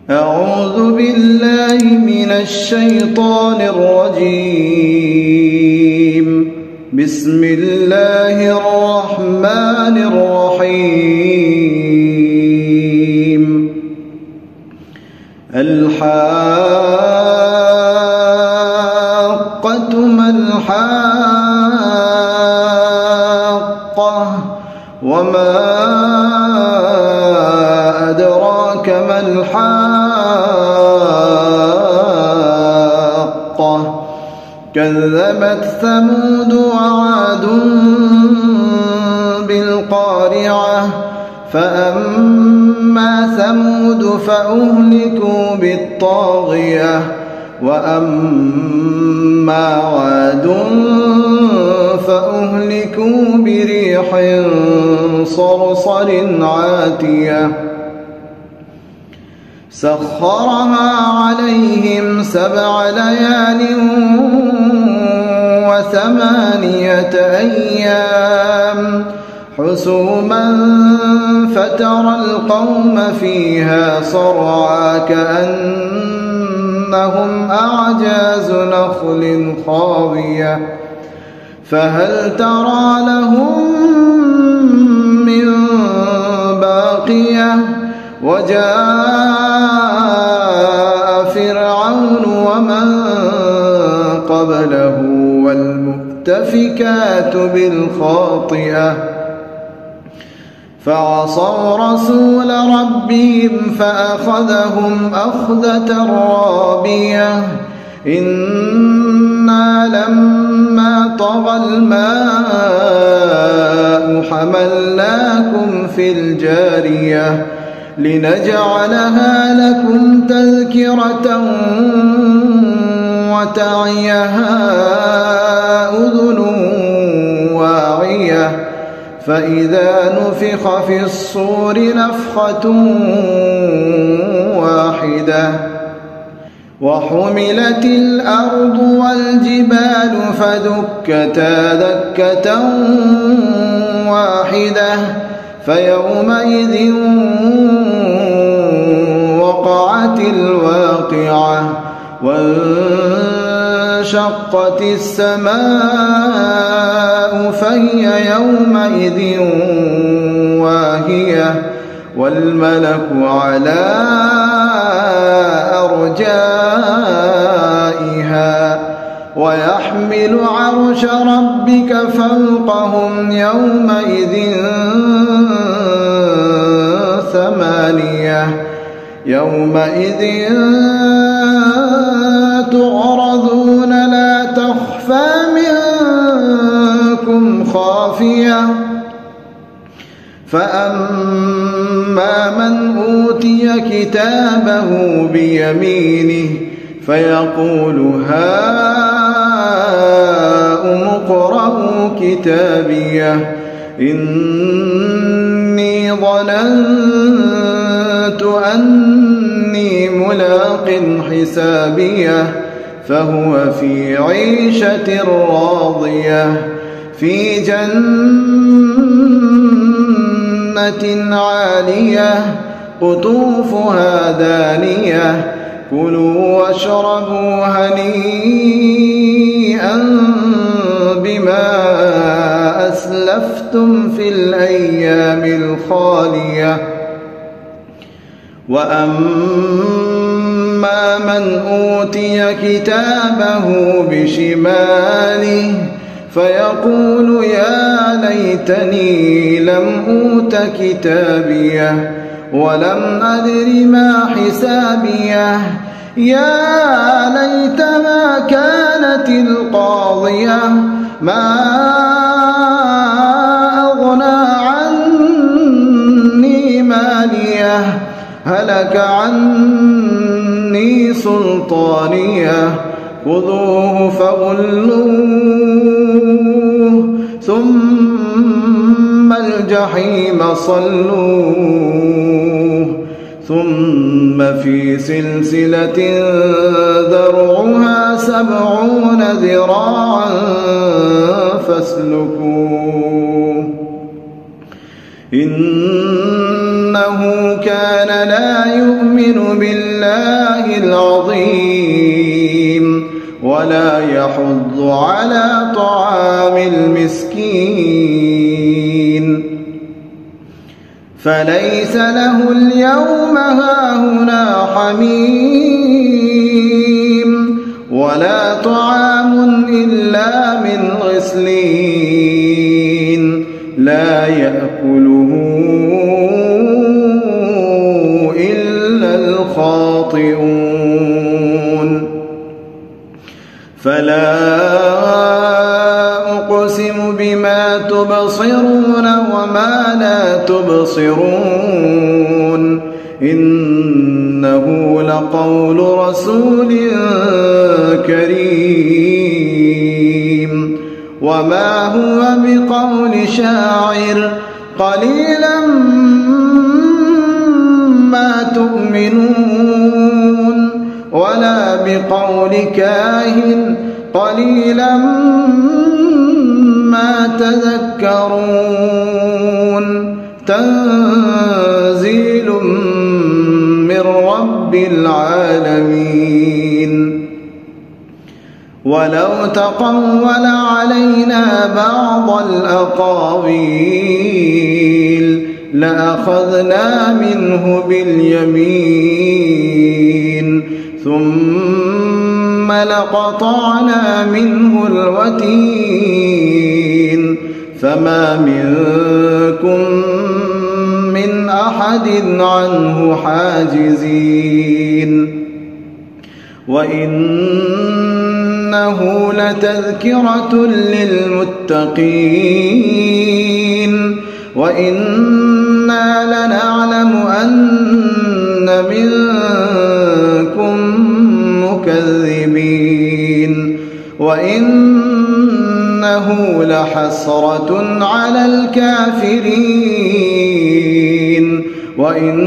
أعوذ بالله من الشيطان الرجيم. بسم الله الرحمن الرحيم. الحاقة ما الحاقة وما أدراك ما الحاقة كذبت ثمود وعاد بالقارعة فأما ثمود فأهلكوا بالطاغية وأما عاد فأهلكوا بريح صرصر عاتية سخرها عليهم 7 ليال و8 أيام حسوما فترى القوم فيها صرعى كأنهم أعجاز نخل خاوية فهل ترى لهم من باقية وجاء فرعون ومن قبله والمؤتفكات بالخاطئة فعصوا رسول ربهم فأخذهم أخذة رابية إنا لما طغى الماء حملناكم في الجارية لنجعلها لكم تذكرة وتعيها أذن واعية فإذا نفخ في الصور نفخة واحدة وحملت الأرض والجبال فدكتا دكة واحدة فيومئذ وقعت الواقعة وانشقت السماء فهي يومئذ واهية والملك على أرجائها ويحمل عرش ربك فوقهم يومئذ 8 يومئذ تعرضون لا تخفى منكم خافية فأما من أوتي كتابه بيمينه فيقول هاؤم اقرءوا كتابيه إني ظننت أني ملاق حسابيه فهو في عيشة راضية في جنة عالية قطوفها دانية كلوا واشربوا هنيئا بما أسلفتم في الأيام الخالية وأما من أوتي كتابه بشماله فيقول يا ليتني لم أوت كتابيه ولم أدر ما حسابيه يا ليتها كانت القاضية ما أغنى عني ماليه هلك عني سلطانيه خذوه فغلوه ثم الجحيم صلوه ثم في سلسلة ذرعها 70 ذراعا فاسلكوه إنه كان لا يؤمن بالله العظيم ولا يحض على طعام المسكين فليس له اليوم هاهنا حميم ولا طعام إلا من غسلين لا يأكله إلا الخاطئون فلا أقسم بما تبصرون وما لا تبصرون إنه لقول رسول كريم وما هو بقول شاعر قليلا ما تؤمنون ولا بقول كاهن قليلا ما تذكرون تنزيل من رب العالمين ولو تقول علينا بعض الأقاويل لأخذنا منه باليمين ثم لقطعنا منه الوتين فما منكم من أحد عنه حاجزين وإنه لتذكرة للمتقين وإنا لنعلم أن منكم مكذبين وإنه لحسرة على الكافرين وإنه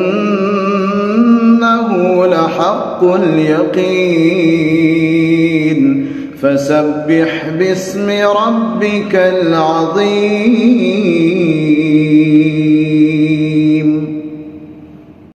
لحق اليقين فسبح باسم ربك العظيم.